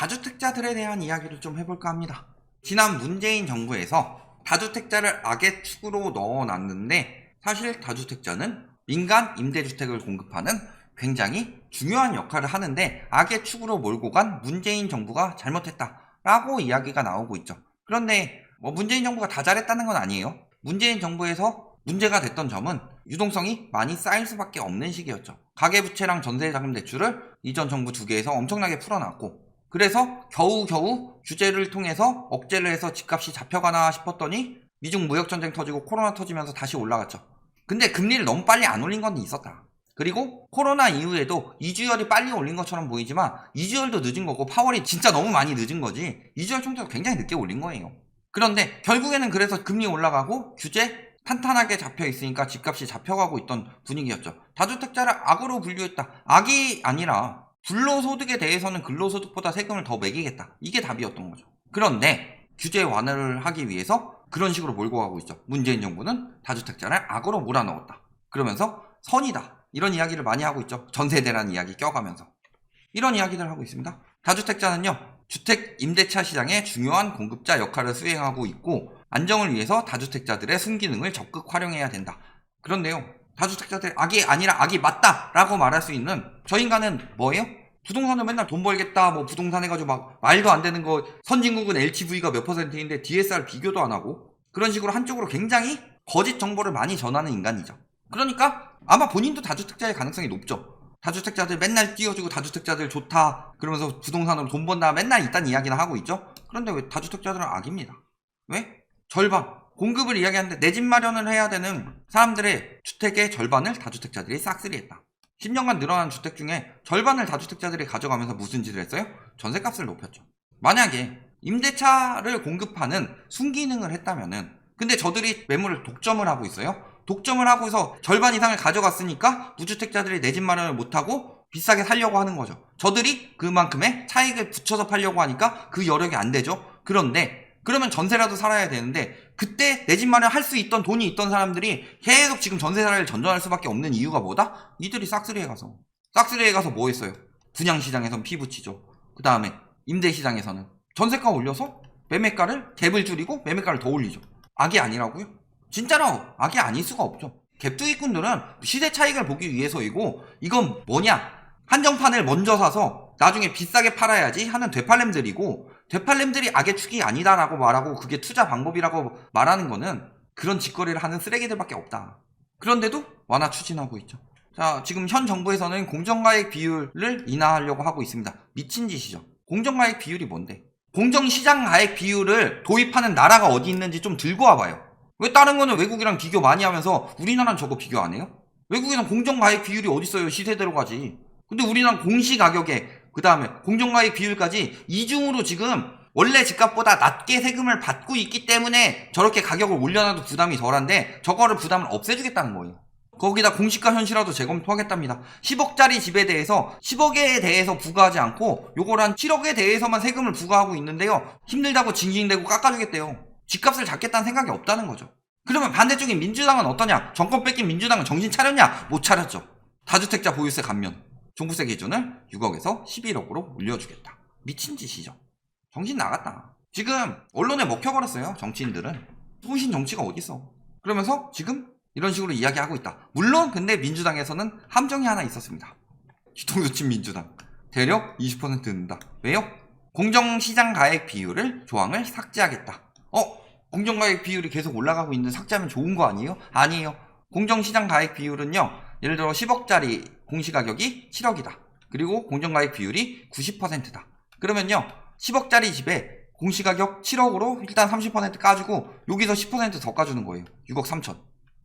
다주택자들에 대한 이야기를 좀 해볼까 합니다. 지난 문재인 정부에서 다주택자를 악의 축으로 넣어놨는데 사실 다주택자는 민간 임대주택을 공급하는 굉장히 중요한 역할을 하는데 악의 축으로 몰고 간 문재인 정부가 잘못했다라고 이야기가 나오고 있죠. 그런데 문재인 정부가 다 잘했다는 건 아니에요. 문재인 정부에서 문제가 됐던 점은 유동성이 많이 쌓일 수밖에 없는 시기였죠. 가계부채랑 전세자금 대출을 이전 정부 두 개에서 엄청나게 풀어놨고, 그래서 겨우겨우 규제를 통해서 억제를 해서 집값이 잡혀가나 싶었더니 미중 무역전쟁 터지고 코로나 터지면서 다시 올라갔죠. 근데 금리를 너무 빨리 안 올린 건 있었다. 그리고 코로나 이후에도 이주열이 빨리 올린 것처럼 보이지만 이주열도 늦은 거고 파월이 진짜 너무 많이 늦은 거지 이주열 총재도 굉장히 늦게 올린 거예요. 그런데 결국에는 그래서 금리 올라가고 규제 탄탄하게 잡혀 있으니까 집값이 잡혀가고 있던 분위기였죠. 다주택자를 악으로 분류했다. 악이 아니라 불로소득에 대해서는 근로소득보다 세금을 더 매기겠다. 이게 답이었던 거죠. 그런데 규제 완화를 하기 위해서 그런 식으로 몰고 가고 있죠. 문재인 정부는 다주택자를 악으로 몰아넣었다. 그러면서 선이다. 이런 이야기를 많이 하고 있죠. 전세대란 이야기 껴가면서. 이런 이야기들 하고 있습니다. 다주택자는요, 주택 임대차 시장의 중요한 공급자 역할을 수행하고 있고 안정을 위해서 다주택자들의 순기능을 적극 활용해야 된다. 그런데요, 다주택자들의 악이 아니라 악이 맞다 라고 말할 수 있는 저 인간은 뭐예요? 부동산으로 맨날 돈 벌겠다 부동산 해가지고 막 말도 안 되는 거 선진국은 LTV가 몇 %인데 DSR 비교도 안 하고 그런 식으로 한쪽으로 굉장히 거짓 정보를 많이 전하는 인간이죠. 그러니까 아마 본인도 다주택자의 가능성이 높죠. 다주택자들 맨날 띄워주고 다주택자들 좋다 그러면서 부동산으로 돈 번다 맨날 이딴 이야기나 하고 있죠. 그런데 왜 다주택자들은 악입니다. 왜? 절반 공급을 이야기하는데 내 집 마련을 해야 되는 사람들의 주택의 절반을 다주택자들이 싹쓸이했다. 10년간 늘어난 주택 중에 절반을 다주택자들이 가져가면서 무슨 짓을 했어요? 전세값을 높였죠. 만약에 임대차를 공급하는 순기능을 했다면은 근데 저들이 매물을 독점을 하고 있어요. 독점을 하고서 절반 이상을 가져갔으니까 무주택자들이 내 집 마련을 못하고 비싸게 살려고 하는 거죠. 저들이 그만큼의 차익을 붙여서 팔려고 하니까 그 여력이 안 되죠. 그런데 그러면 전세라도 살아야 되는데 그때 내 집 마련 할 수 있던 돈이 있던 사람들이 계속 지금 전세사를 전전할 수밖에 없는 이유가 뭐다? 이들이 싹쓸이에 가서 뭐 했어요? 분양시장에선 피 붙이죠. 그 다음에 임대시장에서는 전세가 올려서 매매가를 갭을 줄이고 매매가를 더 올리죠. 악이 아니라고요? 진짜로 악이 아닐 수가 없죠. 갭투기꾼들은 시세 차익을 보기 위해서이고 이건 뭐냐? 한정판을 먼저 사서 나중에 비싸게 팔아야지 하는 되팔렘들이고 되팔렘들이 악의 축이 아니다라고 말하고 그게 투자 방법이라고 말하는 거는 그런 짓거리를 하는 쓰레기들밖에 없다. 그런데도 완화 추진하고 있죠. 자, 지금 현 정부에서는 공정가액 비율을 인하하려고 하고 있습니다. 미친 짓이죠. 공정가액 비율이 뭔데? 공정시장 가액 비율을 도입하는 나라가 어디 있는지 좀 들고 와봐요. 왜 다른 거는 외국이랑 비교 많이 하면서 우리나라는 저거 비교 안 해요? 외국에는 공정가액 비율이 어디 있어요? 시세대로 가지. 근데 우리나라는 공시가격에 그 다음에 공정가액 비율까지 이중으로 지금 원래 집값보다 낮게 세금을 받고 있기 때문에 저렇게 가격을 올려놔도 부담이 덜한데 저거를 부담을 없애주겠다는 거예요. 거기다 공시가 현실화도 재검토하겠답니다. 10억짜리 집에 대해서 10억에 대해서 부과하지 않고 요걸 한 7억에 대해서만 세금을 부과하고 있는데요. 힘들다고 징징대고 깎아주겠대요. 집값을 잡겠다는 생각이 없다는 거죠. 그러면 반대쪽인 민주당은 어떠냐? 정권 뺏긴 민주당은 정신 차렸냐? 못 차렸죠. 다주택자 보유세 감면 종부세 기준을 6억에서 11억으로 올려주겠다. 미친 짓이죠. 정신 나갔다. 지금 언론에 먹혀버렸어요. 정치인들은. 소신 정치가 어딨어. 그러면서 지금 이런 식으로 이야기하고 있다. 물론 근데 민주당에서는 함정이 하나 있었습니다. 뒤통수 친 민주당. 대략 20% 는다. 왜요? 공정시장 가액 비율을 조항을 삭제하겠다. 공정가액 비율이 계속 올라가고 있는데 삭제하면 좋은 거 아니에요? 아니에요. 공정시장 가액 비율은요. 예를 들어 10억짜리 공시가격이 7억이다. 그리고 공정가액 비율이 90%다. 그러면요. 10억짜리 집에 공시가격 7억으로 일단 30% 까주고 여기서 10% 더 까주는 거예요. 6억 3천.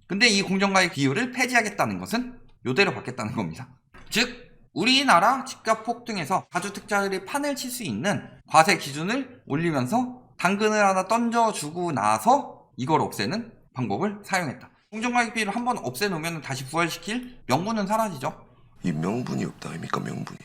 근데 이 공정가액 비율을 폐지하겠다는 것은 요대로 받겠다는 겁니다. 즉 우리나라 집값 폭등에서 다주택자들이 판을 칠 수 있는 과세 기준을 올리면서 당근을 하나 던져주고 나서 이걸 없애는 방법을 사용했다. 공정가액 비율을 한번 없애놓으면 다시 부활시킬 명분은 사라지죠. 이 명분이 없다 아닙니까? 명분이.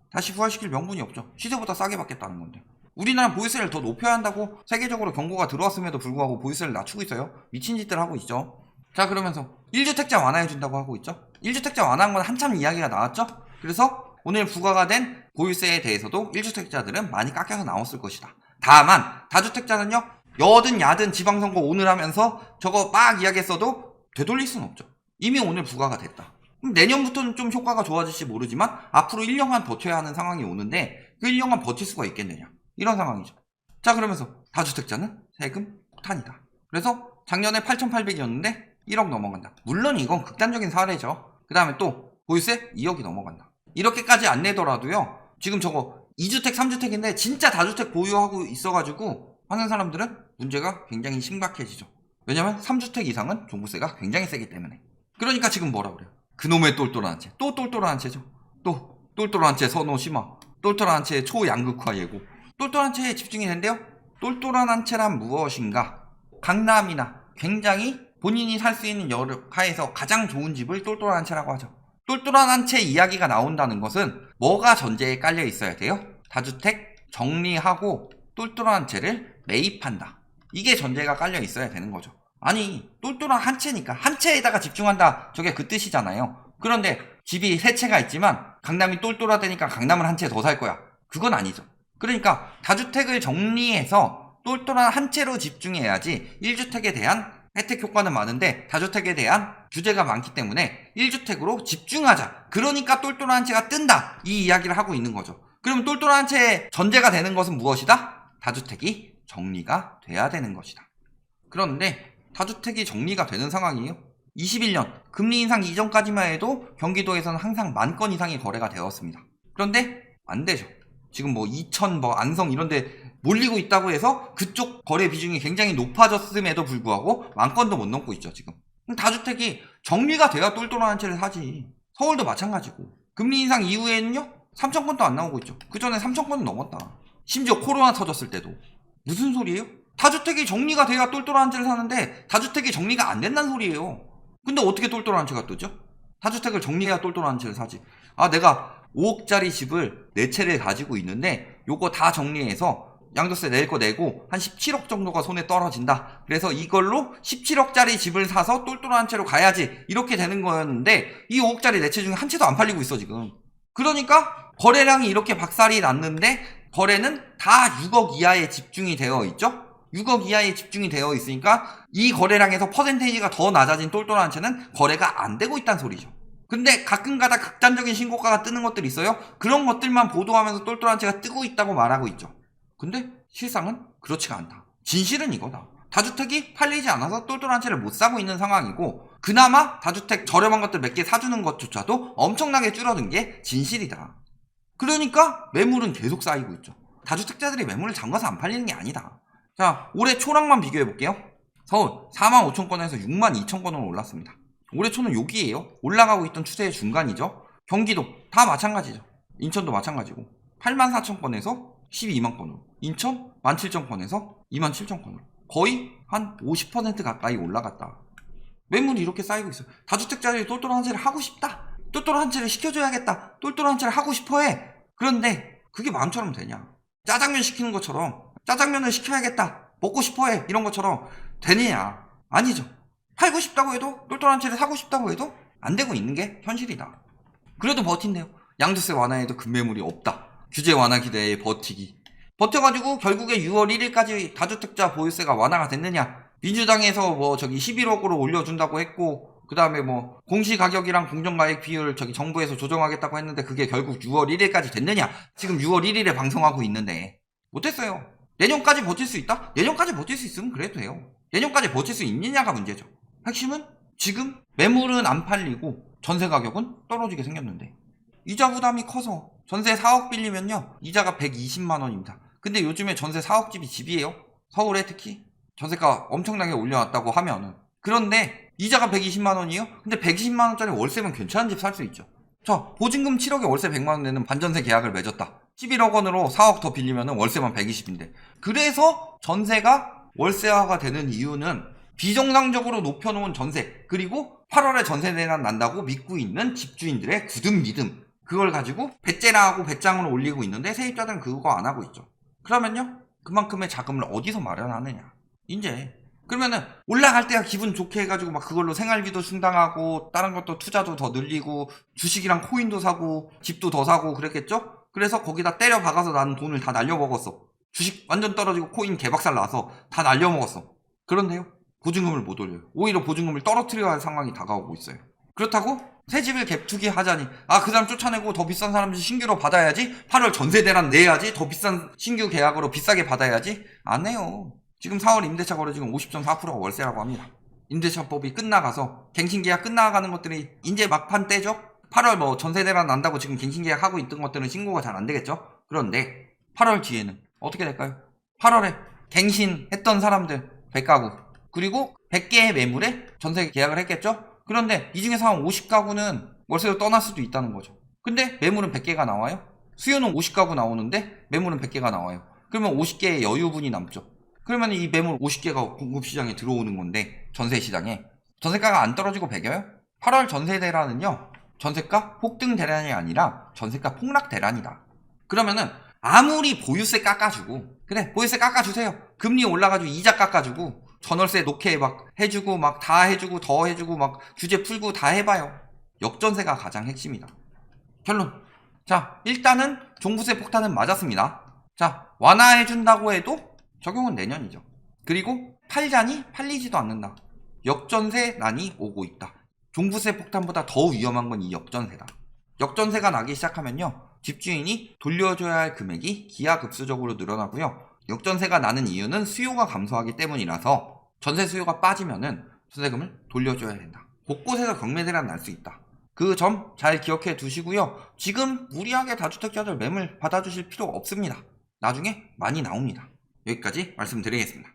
다시 부활시킬 명분이 없죠. 시세보다 싸게 받겠다는 건데. 우리나라는 보유세를 더 높여야 한다고 세계적으로 경고가 들어왔음에도 불구하고 보유세를 낮추고 있어요. 미친 짓들 하고 있죠. 자, 그러면서 1주택자 완화해준다고 하고 있죠. 1주택자 완화한 건 한참 이야기가 나왔죠. 그래서 오늘 부과가 된 보유세에 대해서도 1주택자들은 많이 깎여서 나왔을 것이다. 다만 다주택자는요, 여든 야든 지방선거 오늘 하면서 저거 막 이야기했어도 되돌릴 수는 없죠. 이미 오늘 부과가 됐다. 그럼 내년부터는 좀 효과가 좋아질지 모르지만 앞으로 1년간 버텨야 하는 상황이 오는데 그 1년간 버틸 수가 있겠느냐, 이런 상황이죠. 자, 그러면서 다주택자는 세금 폭탄이다. 그래서 작년에 8,800이었는데 1억 넘어간다. 물론 이건 극단적인 사례죠. 그 다음에 또 보유세 2억이 넘어간다. 이렇게까지 안 내더라도요, 지금 저거 2주택 3주택인데 진짜 다주택 보유하고 있어가지고 하는 사람들은 문제가 굉장히 심각해지죠. 왜냐면 3주택 이상은 종부세가 굉장히 세기 때문에. 그러니까 지금 뭐라 그래요? 그놈의 똘똘한 채. 또 똘똘한 채죠. 또 똘똘한 채 선호 심화, 똘똘한 채 초양극화 예고. 똘똘한 채에 집중이 된대요. 똘똘한 한 채란 무엇인가? 강남이나 굉장히 본인이 살 수 있는 여가에서 가장 좋은 집을 똘똘한 한 채라고 하죠. 똘똘한 한 채 이야기가 나온다는 것은 뭐가 전제에 깔려 있어야 돼요? 다주택 정리하고 똘똘한 한 채를 매입한다. 이게 전제가 깔려 있어야 되는 거죠. 아니, 똘똘한 한 채니까 한 채에다가 집중한다, 저게 그 뜻이잖아요. 그런데 집이 세 채가 있지만 강남이 똘똘하다니까 강남은 한 채 더 살 거야, 그건 아니죠. 그러니까 다주택을 정리해서 똘똘한 한 채로 집중해야지 1주택에 대한 혜택 효과는 많은데 다주택에 대한 규제가 많기 때문에 1주택으로 집중하자. 그러니까 똘똘한 한 채가 뜬다, 이 이야기를 하고 있는 거죠. 그러면 똘똘한 한 채의 전제가 되는 것은 무엇이다? 다주택이 정리가 돼야 되는 것이다. 그런데 다주택이 정리가 되는 상황이에요. 21년 금리 인상 이전까지만 해도 경기도에서는 항상 10,000건 이상의 거래가 되었습니다. 그런데 안 되죠. 지금 뭐 이천, 뭐 안성 이런데 몰리고 있다고 해서 그쪽 거래 비중이 굉장히 높아졌음에도 불구하고 10,000건도 못 넘고 있죠, 지금. 다주택이 정리가 돼야 똘똘한 한 채를 사지. 서울도 마찬가지고. 금리 인상 이후에는요, 3,000건도 안 나오고 있죠. 그 전에 3,000건은 넘었다. 심지어 코로나 터졌을 때도. 무슨 소리예요? 다주택이 정리가 돼야 똘똘한 한 채를 사는데 다주택이 정리가 안 된다는 소리예요. 근데 어떻게 똘똘한 한 채가 뜨죠? 다주택을 정리해야 똘똘한 한 채를 사지. 아, 내가 5억짜리 집을 4채를 가지고 있는데 요거 다 정리해서 양도세 낼 거 내고 한 17억 정도가 손에 떨어진다. 그래서 이걸로 17억짜리 집을 사서 똘똘한 한 채로 가야지. 이렇게 되는 거였는데 이 5억짜리 4채 중에 한 채도 안 팔리고 있어, 지금. 그러니까 거래량이 이렇게 박살이 났는데 거래는 다 6억 이하에 집중이 되어 있죠? 6억 이하에 집중이 되어 있으니까 이 거래량에서 퍼센테이지가 더 낮아진 똘똘한 한 채는 거래가 안 되고 있다는 소리죠. 근데 가끔가다 극단적인 신고가가 뜨는 것들이 있어요. 그런 것들만 보도하면서 똘똘한 채가 뜨고 있다고 말하고 있죠. 근데 실상은 그렇지가 않다. 진실은 이거다. 다주택이 팔리지 않아서 똘똘한 채를 못 사고 있는 상황이고, 그나마 다주택 저렴한 것들 몇 개 사주는 것조차도 엄청나게 줄어든 게 진실이다. 그러니까 매물은 계속 쌓이고 있죠. 다주택자들이 매물을 잠가서 안 팔리는 게 아니다. 자, 올해 초랑만 비교해 볼게요. 서울 45,000건에서 62,000건으로 올랐습니다. 올해 초는 여기에요. 올라가고 있던 추세의 중간이죠. 경기도 다 마찬가지죠. 인천도 마찬가지고 84,000건에서 120,000건으로, 인천 17,000건에서 27,000건으로 거의 한 50% 가까이 올라갔다. 매물이 이렇게 쌓이고 있어요. 다주택자들이 똘똘한 한 채를 하고 싶다, 똘똘한 한 채를 시켜줘야겠다, 똘똘한 한 채를 하고 싶어해. 그런데 그게 마음처럼 되냐? 짜장면 시키는 것처럼 짜장면을 시켜야겠다, 먹고 싶어해, 이런 것처럼 되느냐? 아니죠. 팔고 싶다고 해도, 똘똘한 채를 사고 싶다고 해도 안 되고 있는 게 현실이다. 그래도 버틴대요. 양도세 완화에도 급매물이 없다. 규제 완화 기대에 버티기. 버텨가지고 결국에 6월 1일까지 다주택자 보유세가 완화가 됐느냐? 민주당에서 뭐 저기 11억으로 올려준다고 했고, 그 다음에 뭐 공시가격이랑 공정가액 비율 저기 정부에서 조정하겠다고 했는데 그게 결국 6월 1일까지 됐느냐? 지금 6월 1일에 방송하고 있는데 못했어요. 내년까지 버틸 수 있다? 내년까지 버틸 수 있으면 그래도 돼요. 내년까지 버틸 수 있느냐가 문제죠. 핵심은 지금 매물은 안 팔리고 전세 가격은 떨어지게 생겼는데 이자 부담이 커서 전세 4억 빌리면요, 이자가 120만 원입니다. 근데 요즘에 전세 4억 집이 집이에요. 서울에 특히 전세가 엄청나게 올려놨다고 하면은. 그런데 이자가 120만 원이에요? 근데 120만 원짜리 월세면 괜찮은 집 살 수 있죠. 자, 보증금 7억에 월세 100만 원 내는 반전세 계약을 맺었다. 11억 원으로 4억 더 빌리면은 월세만 120인데. 그래서 전세가 월세화가 되는 이유는 비정상적으로 높여놓은 전세, 그리고 8월에 전세 대란 난다고 믿고 있는 집주인들의 굳은 믿음, 그걸 가지고 배째라하고 배짱으로 올리고 있는데 세입자들은 그거 안 하고 있죠. 그러면요, 그만큼의 자금을 어디서 마련하느냐? 이제 그러면은 올라갈 때가 기분 좋게 해가지고 막 그걸로 생활비도 충당하고 다른 것도 투자도 더 늘리고 주식이랑 코인도 사고 집도 더 사고 그랬겠죠? 그래서 거기다 때려 박아서 나는 돈을 다 날려먹었어. 주식 완전 떨어지고 코인 개박살 나서 다 날려먹었어. 그런데요, 보증금을 못 올려요. 오히려 보증금을 떨어뜨려야 할 상황이 다가오고 있어요. 그렇다고 새 집을 갭투기 하자니 그 사람 쫓아내고 더 비싼 사람 신규로 받아야지, 8월 전세 대란 내야지, 더 비싼 신규 계약으로 비싸게 받아야지. 안 해요. 지금 4월 임대차 거래 지금 50.4%가 월세라고 합니다. 임대차법이 끝나가서 갱신계약 끝나가는 것들이 이제 막판 때죠. 8월 뭐 전세 대란 난다고 지금 갱신계약 하고 있던 것들은 신고가 잘 안 되겠죠. 그런데 8월 뒤에는 어떻게 될까요? 8월에 갱신했던 사람들 100가구, 그리고 100개의 매물에 전세 계약을 했겠죠. 그런데 이 중에서 한 50가구는 월세로 떠날 수도 있다는 거죠. 근데 매물은 100개가 나와요. 수요는 50가구 나오는데 매물은 100개가 나와요. 그러면 50개의 여유분이 남죠. 그러면 이 매물 50개가 공급시장에 들어오는 건데, 전세시장에 전세가가 안 떨어지고 배겨요? 8월 전세 대란은요, 전세가 폭등 대란이 아니라 전세가 폭락 대란이다. 그러면은 아무리 보유세 깎아주고, 그래 보유세 깎아주세요, 금리 올라가지고 이자 깎아주고 전월세 녹회 막 해주고 막 다 해주고 더 해주고 막 규제 풀고 다 해봐요. 역전세가 가장 핵심이다. 결론. 자, 일단은 종부세 폭탄은 맞았습니다. 자, 완화해준다고 해도 적용은 내년이죠. 그리고 팔자니 팔리지도 않는다. 역전세 난이 오고 있다. 종부세 폭탄보다 더 위험한 건 이 역전세다. 역전세가 나기 시작하면요, 집주인이 돌려줘야 할 금액이 기하급수적으로 늘어나고요. 역전세가 나는 이유는 수요가 감소하기 때문이라서 전세 수요가 빠지면은 전세금을 돌려줘야 된다. 곳곳에서 경매대란 날 수 있다. 그 점 잘 기억해 두시고요. 지금 무리하게 다주택자들 매물 받아주실 필요 없습니다. 나중에 많이 나옵니다. 여기까지 말씀드리겠습니다.